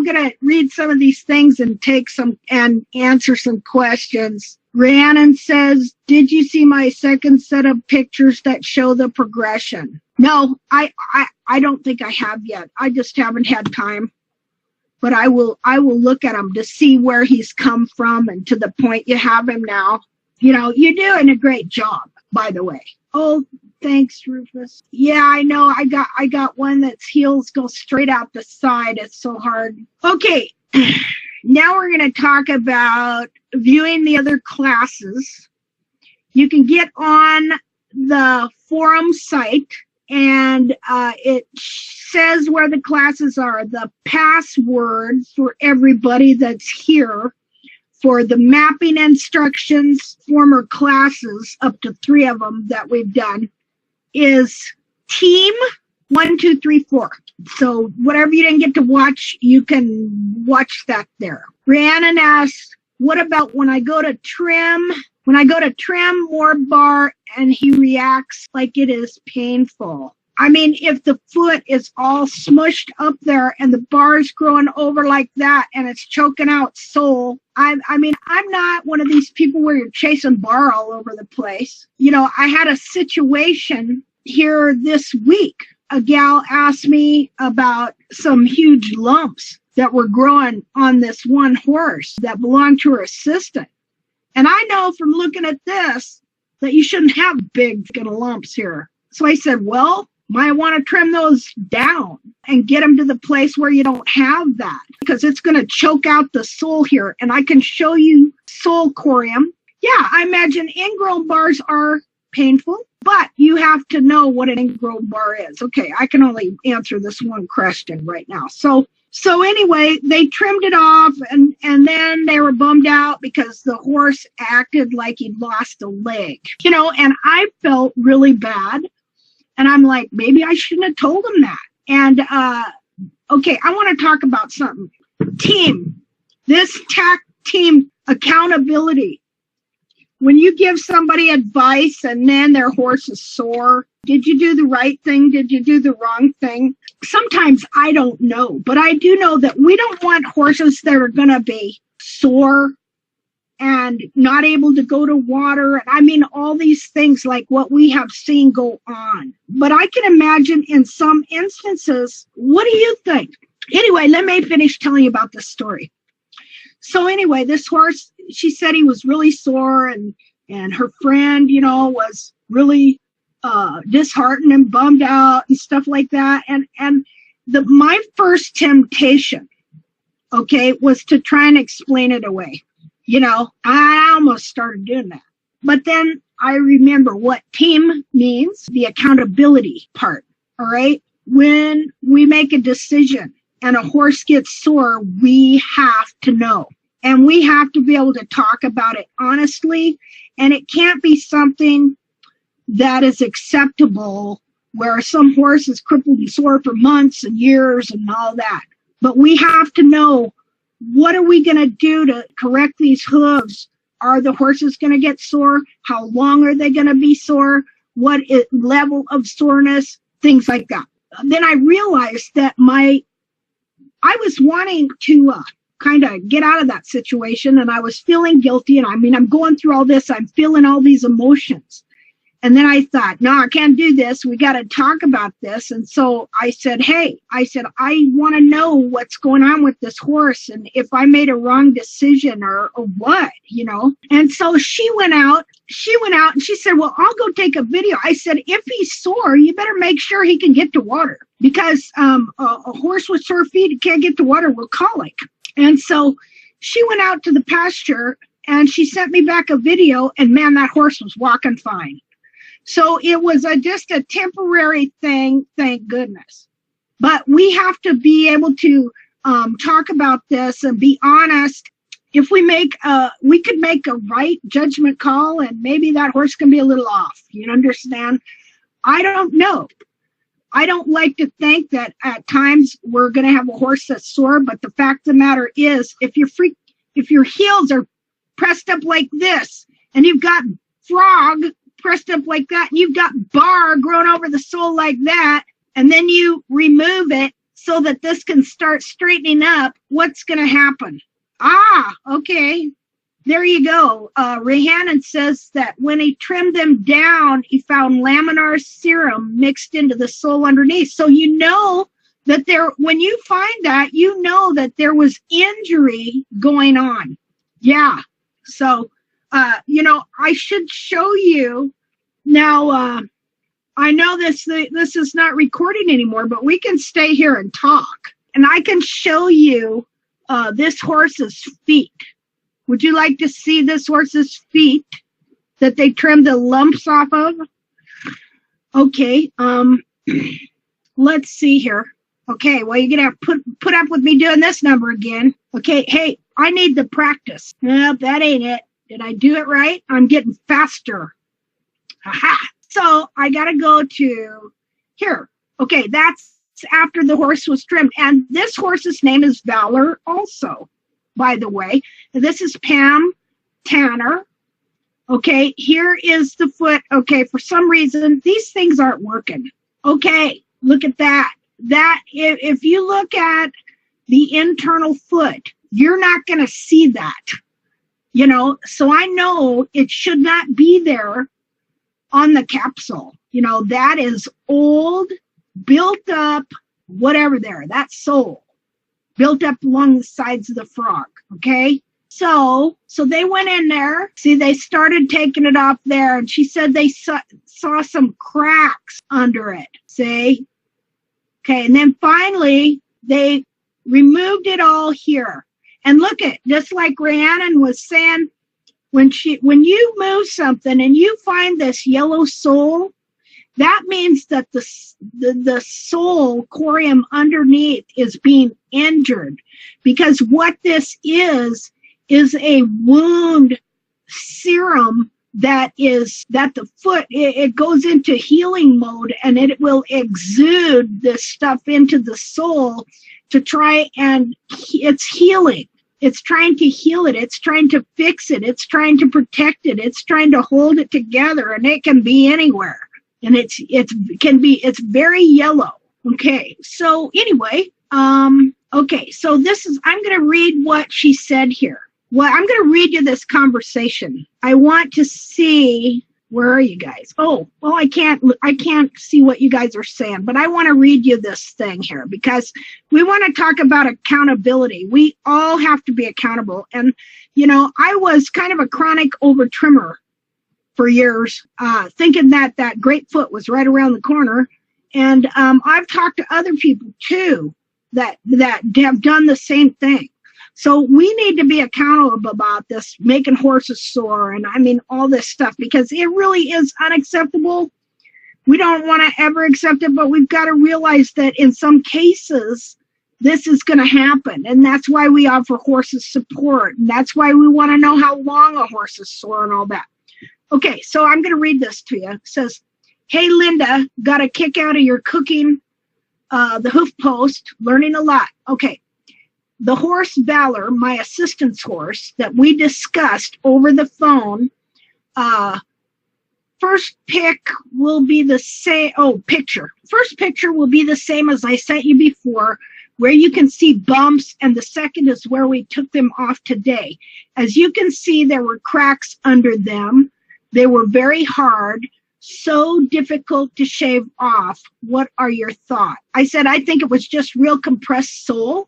going to read some of these things and answer some questions. Rhiannon says, did you see my second set of pictures that show the progression? No, I don't think I have yet. I just haven't had time. But I will look at him to see where he's come from and to the point you have him now. You know, you're doing a great job, by the way. Oh, thanks, Rufus. Yeah, I know. I got one that's heels go straight out the side. It's so hard. Okay, now we're going to talk about viewing the other classes. You can get on the forum site, and it says where the classes are. The password for everybody that's here for the mapping instructions, former classes, up to 3 of them that we've done, is team 1, 2, 3, 4. So whatever you didn't get to watch, you can watch that there. Rhiannon asks, what about when I go to trim? When I go to trim more bar and he reacts like it is painful. I mean, if the foot is all smushed up there and the bar is growing over like that and it's choking out sole, I mean, I'm not one of these people where you're chasing bar all over the place. You know, I had a situation here this week. A gal asked me about some huge lumps that were growing on this one horse that belonged to her assistant. And I know from looking at this that you shouldn't have big lumps here. So I said, well, might want to trim those down and get them to the place where you don't have that, because it's going to choke out the sole here. And I can show you sole corium. Yeah, I imagine ingrown bars are painful, but you have to know what an ingrown bar is. Okay, I can only answer this one question right now. So anyway, they trimmed it off, and then they were bummed out because the horse acted like he'd lost a leg, you know, and I felt really bad. And I'm like, maybe I shouldn't have told him that. And, okay, I want to talk about something. Team, this TACT team accountability. When you give somebody advice and then their horse is sore, did you do the right thing? Did you do the wrong thing? Sometimes I don't know, but I do know that we don't want horses that are going to be sore and not able to go to water. I mean, all these things like what we have seen go on. But I can imagine in some instances, what do you think? Anyway, let me finish telling you about this story. So anyway, this horse, she said he was really sore, and her friend, you know, was really disheartened and bummed out and stuff like that. And my first temptation, okay, was to try and explain it away. You know, I almost started doing that. But then I remember what team means, the accountability part, all right? When we make a decision and a horse gets sore, we have to know. And we have to be able to talk about it honestly. And it can't be something that is acceptable where some horse is crippled and sore for months and years and all that. But we have to know, what are we going to do to correct these hooves? Are the horses going to get sore? How long are they going to be sore? What level of soreness? Things like that. Then I realized that I was wanting to kind of get out of that situation, and I was feeling guilty. And I mean, I'm going through all this. I'm feeling all these emotions. And then I thought, no, I can't do this. We got to talk about this. And so I said, I want to know what's going on with this horse, and if I made a wrong decision or what, you know. And so she went out and she said, well, I'll go take a video. I said, if he's sore, you better make sure he can get to water, because a horse with sore feet can't get to water with colic. And so she went out to the pasture and she sent me back a video, and man, that horse was walking fine. So it was just a temporary thing, thank goodness. But we have to be able to talk about this and be honest. If we could make a right judgment call, and maybe that horse can be a little off. You understand? I don't know. I don't like to think that at times we're going to have a horse that's sore, but the fact of the matter is, if your heels are pressed up like this, and you've got frog pressed up like that, and you've got bar growing over the sole like that, and then you remove it, so that this can start straightening up, what's going to happen? Okay. There you go. Rhiannon says that when he trimmed them down, he found laminar serum mixed into the sole underneath. So you know that when you find that, you know that there was injury going on. Yeah. So, I should show you now. I know this is not recording anymore, but we can stay here and talk, and I can show you this horse's feet. Would you like to see this horse's feet that they trimmed the lumps off of? Okay, let's see here. Okay, well, you're going to put up with me doing this number again. Okay, hey, I need the practice. Nope, that ain't it. Did I do it right? I'm getting faster. Aha! So I got to go to here. Okay, that's after the horse was trimmed. And this horse's name is Valor also, by the way. This is Pam Tanner. Okay, here is the foot. Okay, for some reason, these things aren't working. Okay, look at that. That, if you look at the internal foot, you're not going to see that. So I know it should not be there on the capsule. That is old, built up, whatever there, that sole built up along the sides of the frog. Okay. So they went in there. See, they started taking it off there, and she said they saw some cracks under it. See? Okay. And then finally they removed it all here. And look at, just like Rhiannon was saying, when you move something and you find this yellow sole, that means that the sole corium underneath is being injured, because what this is a wound serum that the foot, it goes into healing mode, and it will exude this stuff into the sole to try, and it's healing. It's trying to heal it. It's trying to fix it. It's trying to protect it. It's trying to hold it together, and it can be anywhere. And it's very yellow. Okay. So anyway, okay. So I'm going to read what she said here. Well, I'm going to read you this conversation. I want to see, where are you guys? Oh, well, I can't see what you guys are saying, but I want to read you this thing here, because we want to talk about accountability. We all have to be accountable. And, I was kind of a chronic over trimmer for years, thinking that great foot was right around the corner. And I've talked to other people too that have done the same thing. So we need to be accountable about this, making horses sore, and all this stuff, because it really is unacceptable. We don't want to ever accept it, but we've got to realize that in some cases, this is going to happen. And that's why we offer horses support. And that's why we want to know how long a horse is sore and all that. Okay, so I'm going to read this to you. It says, "Hey, Linda, got a kick out of your cooking the hoof post, learning a lot." Okay. The horse Valor, my assistant's horse that we discussed over the phone, first pick will be the same. Picture. First picture will be the same as I sent you before, where you can see bumps, and the second is where we took them off today. As you can see, there were cracks under them. They were very hard, so difficult to shave off. What are your thoughts? I said, I think it was just real compressed sole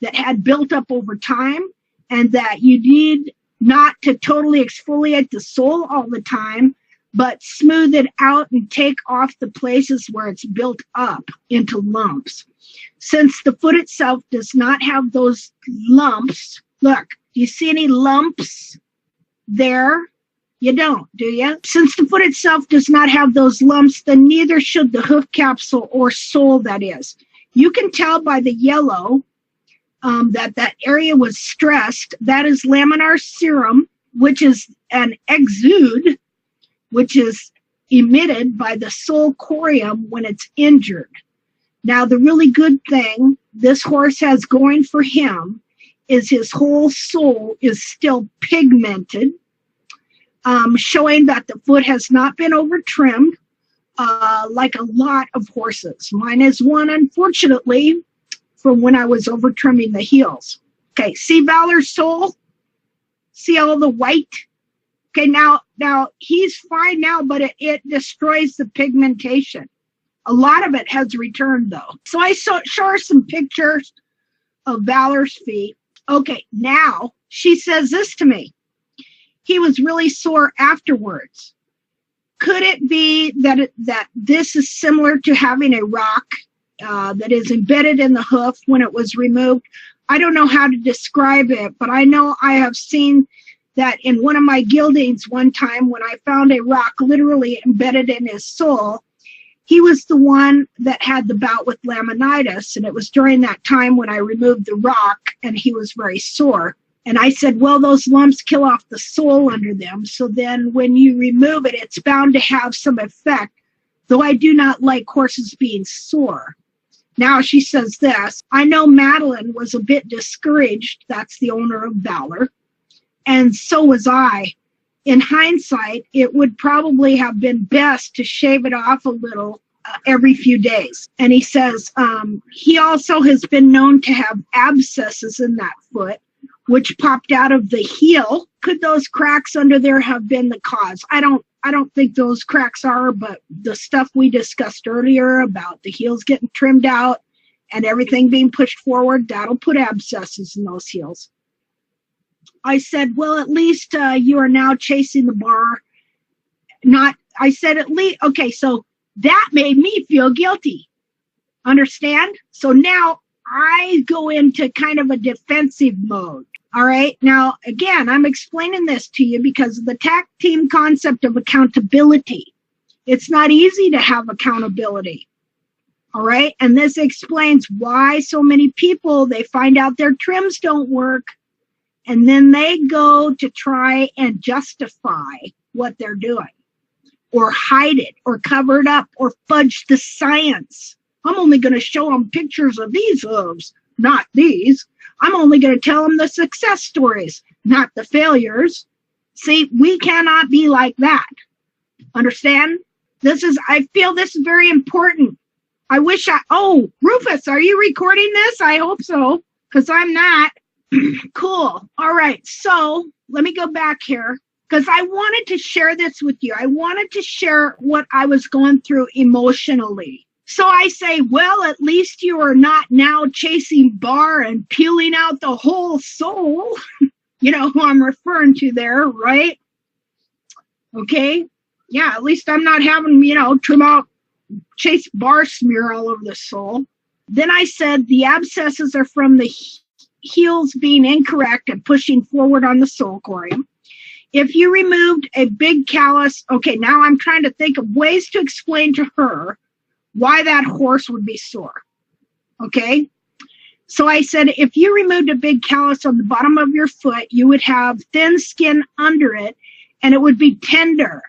that had built up over time, and that you need not to totally exfoliate the sole all the time, but smooth it out and take off the places where it's built up into lumps. Since the foot itself does not have those lumps, look, do you see any lumps there? You don't, do you? Since the foot itself does not have those lumps, then neither should the hoof capsule or sole, that is. You can tell by the yellow that area was stressed. That is laminar serum, which is an exude, which is emitted by the sole corium when it's injured. Now, the really good thing this horse has going for him is his whole sole is still pigmented, showing that the foot has not been over trimmed like a lot of horses. Mine is one, unfortunately. from when I was over trimming the heels. Okay, see Valor's sole? See all the white? Okay, now he's fine now, but it destroys the pigmentation. A lot of it has returned though. So I show her some pictures of Valor's feet. Okay, now she says this to me. He was really sore afterwards. Could it be that this is similar to having a rock that is embedded in the hoof when it was removed? I don't know how to describe it, but I know I have seen that in one of my gildings one time when I found a rock literally embedded in his sole. He was the one that had the bout with laminitis, and it was during that time when I removed the rock, and he was very sore. And I said, well, those lumps kill off the sole under them, so then when you remove it, it's bound to have some effect, though I do not like horses being sore. Now she says this, I know Madeline was a bit discouraged, that's the owner of Valor, and so was I. In hindsight, it would probably have been best to shave it off a little every few days. And he says he also has been known to have abscesses in that foot, which popped out of the heel. Could those cracks under there have been the cause? I don't think those cracks are, but the stuff we discussed earlier about the heels getting trimmed out and everything being pushed forward, that'll put abscesses in those heels. I said, well, at least you are now chasing the bar. I said, at least, okay, so that made me feel guilty. Understand? So now I go into kind of a defensive mode. All right. Now, again, I'm explaining this to you because of the TACT team concept of accountability. It's not easy to have accountability. All right. And this explains why so many people, they find out their trims don't work. And then they go to try and justify what they're doing or hide it or cover it up or fudge the science. I'm only going to show them pictures of these hooves, not these. I'm only going to tell them the success stories, not the failures. See, we cannot be like that. Understand? I feel this is very important. I wish oh, Rufus, are you recording this? I hope so, because I'm not. Cool. All right. So let me go back here because I wanted to share this with you. I wanted to share what I was going through emotionally. So I say, well, at least you are not now chasing bar and peeling out the whole sole. You know who I'm referring to there, right? Okay. Yeah, at least I'm not having, trim out, chase bar smear all over the sole. Then I said the abscesses are from the heels being incorrect and pushing forward on the sole corium. If you removed a big callus, okay, now I'm trying to think of ways to explain to her why that horse would be sore. Okay? So I said, if you removed a big callus on the bottom of your foot, you would have thin skin under it and it would be tender.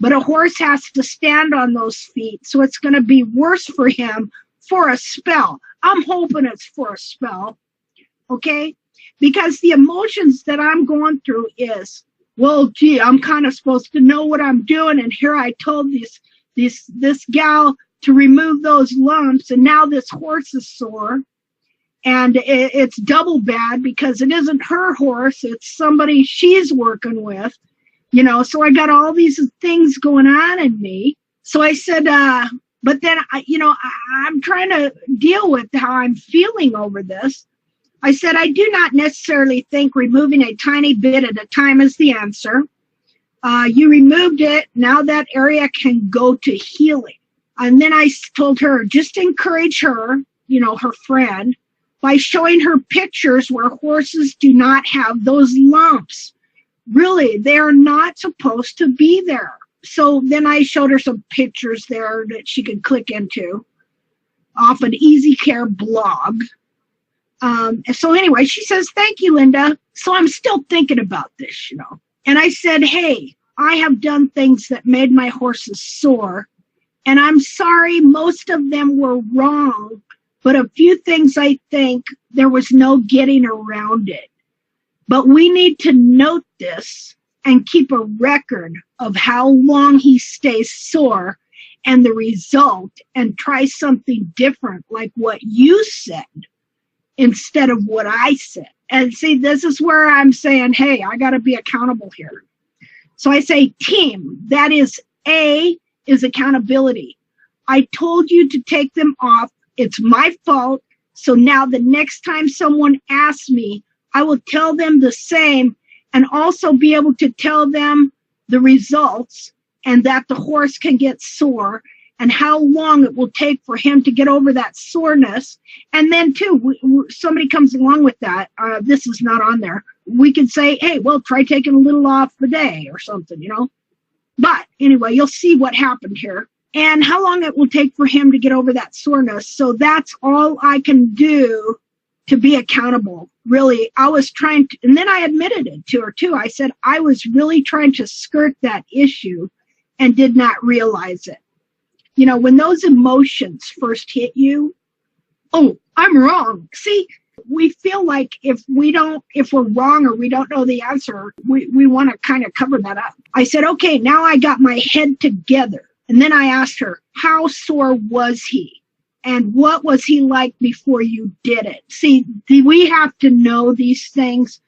But a horse has to stand on those feet, so it's going to be worse for him for a spell. I'm hoping it's for a spell. Okay? Because the emotions that I'm going through is, well, gee, I'm kind of supposed to know what I'm doing, and here I told this gal to remove those lumps, and now this horse is sore, and it's double bad because it isn't her horse, it's somebody she's working with, so I got all these things going on in me. So I said, but then, I'm trying to deal with how I'm feeling over this. I said, I do not necessarily think removing a tiny bit at a time is the answer. You removed it. Now that area can go to healing. And then I told her, just encourage her, her friend, by showing her pictures where horses do not have those lumps. Really, they are not supposed to be there. So then I showed her some pictures there that she could click into off an Easy Care blog. So anyway, she says, thank you, Linda. So I'm still thinking about this, And I said, hey, I have done things that made my horses sore. And I'm sorry, most of them were wrong. But a few things I think there was no getting around it. But we need to note this and keep a record of how long he stays sore and the result and try something different like what you said. instead of what I said. And see, this is where I'm saying, hey, I got to be accountable here. So I say team, that is A is accountability. I told you to take them off. It's my fault. So now the next time someone asks me, I will tell them the same and also be able to tell them the results and that the horse can get sore and how long it will take for him to get over that soreness. And then too, somebody comes along with that. This is not on there. We can say, hey, well, try taking a little off a day or something, you know. But anyway, you'll see what happened here and how long it will take for him to get over that soreness. So that's all I can do to be accountable. Really, I was trying to, and then I admitted it to her too. I said I was really trying to skirt that issue and did not realize it. You know, when those emotions first hit you, oh, I'm wrong. See, we feel like if we're wrong or we don't know the answer, we want to kind of cover that up. I said, okay, now I got my head together. And then I asked her, how sore was he? And what was he like before you did it? See, we have to know these things.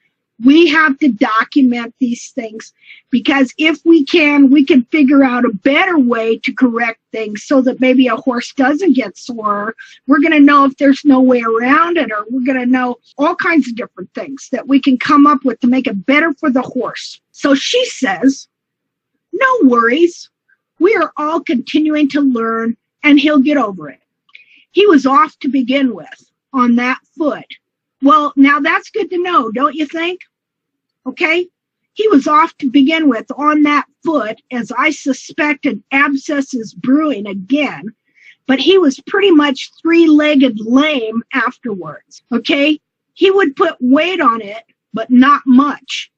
We have to document these things because if we can figure out a better way to correct things so that maybe a horse doesn't get sore. We're going to know if there's no way around it, or we're going to know all kinds of different things that we can come up with to make it better for the horse. So she says, no worries. We are all continuing to learn and he'll get over it. He was off to begin with on that foot. Well, now that's good to know, don't you think? Okay? He was off to begin with on that foot, as I suspected abscesses brewing again, but he was pretty much three-legged lame afterwards. Okay? He would put weight on it, but not much.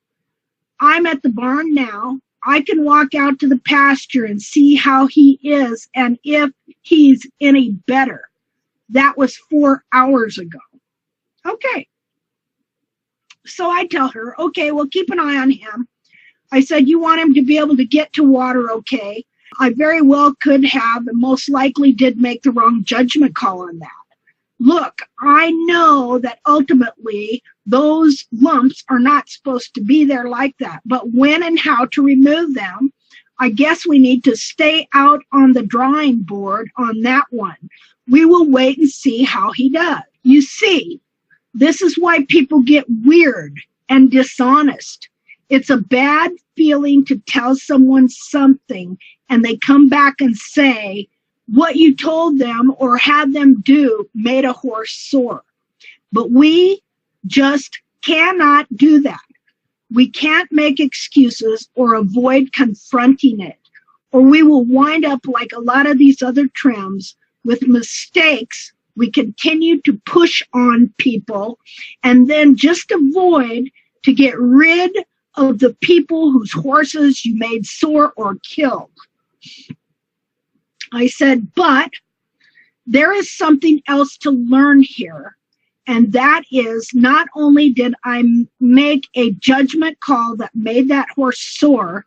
I'm at the barn now. I can walk out to the pasture and see how he is and if he's any better. That was 4 hours ago. Okay. So I tell her, okay, well, keep an eye on him. I said, you want him to be able to get to water, okay? I very well could have and most likely did make the wrong judgment call on that. Look, I know that ultimately those lumps are not supposed to be there like that, but when and how to remove them, I guess we need to stay out on the drawing board on that one. We will wait and see how he does. You see, this is why people get weird and dishonest. It's a bad feeling to tell someone something and they come back and say what you told them or had them do made a horse sore. But we just cannot do that. We can't make excuses or avoid confronting it, or we will wind up like a lot of these other trims with mistakes. We continue to push on people and then just avoid to get rid of the people whose horses you made sore or killed. I said, but there is something else to learn here. And that is, not only did I make a judgment call that made that horse sore,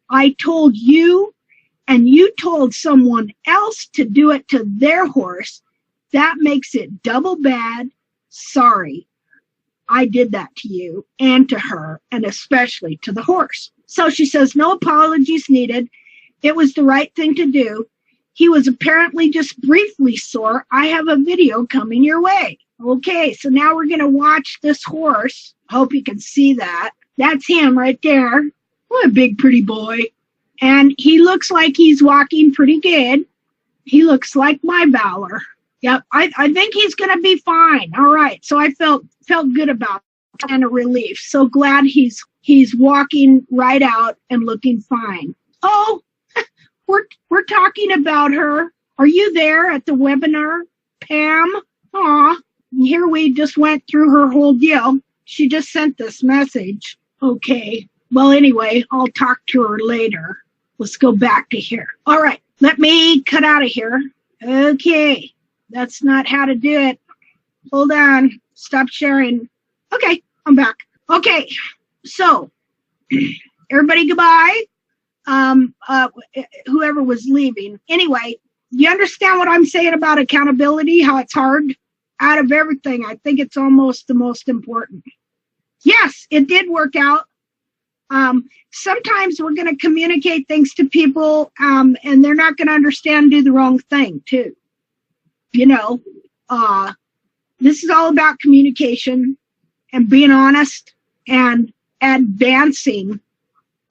I told you and you told someone else to do it to their horse. That makes it double bad. Sorry, I did that to you and to her, and especially to the horse. So she says, no apologies needed. It was the right thing to do. He was apparently just briefly sore. I have a video coming your way. Okay, so now we're going to watch this horse. Hope you can see that. That's him right there. What a big, pretty boy. And he looks like he's walking pretty good. He looks like my Valor. Yep, I think he's going to be fine. All right, so I felt good about it and a relief. So glad he's walking right out and looking fine. Oh, we're talking about her. Are you there at the webinar, Pam? Aw, here we just went through her whole deal. She just sent this message. Okay, well, anyway, I'll talk to her later. Let's go back to here. All right, let me cut out of here. Okay, that's not how to do it. Hold on, stop sharing. Okay, I'm back. Okay, so everybody goodbye. Whoever was leaving. Anyway, you understand what I'm saying about accountability, how it's hard? out of everything, I think it's almost the most important. Yes, it did work out. Sometimes we're going to communicate things to people, and they're not going to understand, do the wrong thing too. You know, this is all about communication and being honest and advancing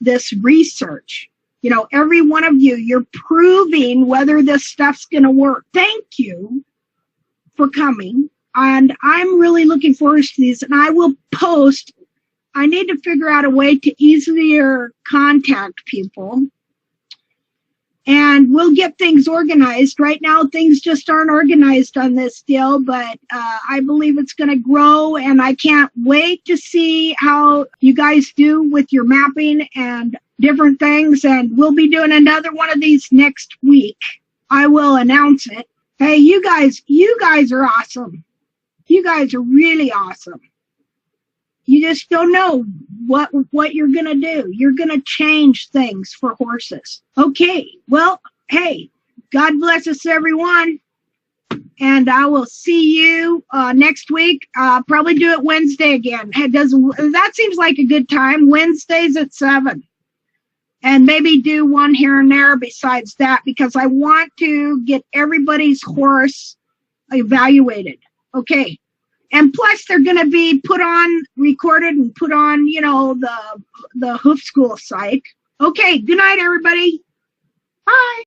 this research. You know, every one of you, you're proving whether this stuff's going to work. Thank you for coming. And I'm really looking forward to these. And I will post. I need to figure out a way to easier contact people. And we'll get things organized. Right now, things just aren't organized on this deal, but I believe it's going to grow, and I can't wait to see how you guys do with your mapping and different things, and we'll be doing another one of these next week. I will announce it. Hey, you guys are awesome. You guys are really awesome. You just don't know what you're going to do. You're going to change things for horses. Okay. Well, hey, God bless us, everyone. And I will see you next week. Probably do it Wednesday again. That seems like a good time. Wednesdays at 7. And maybe do one here and there besides that, because I want to get everybody's horse evaluated. Okay. And plus, they're going to be recorded and put on, you know, the Hoof School site. Okay, good night, everybody. Bye.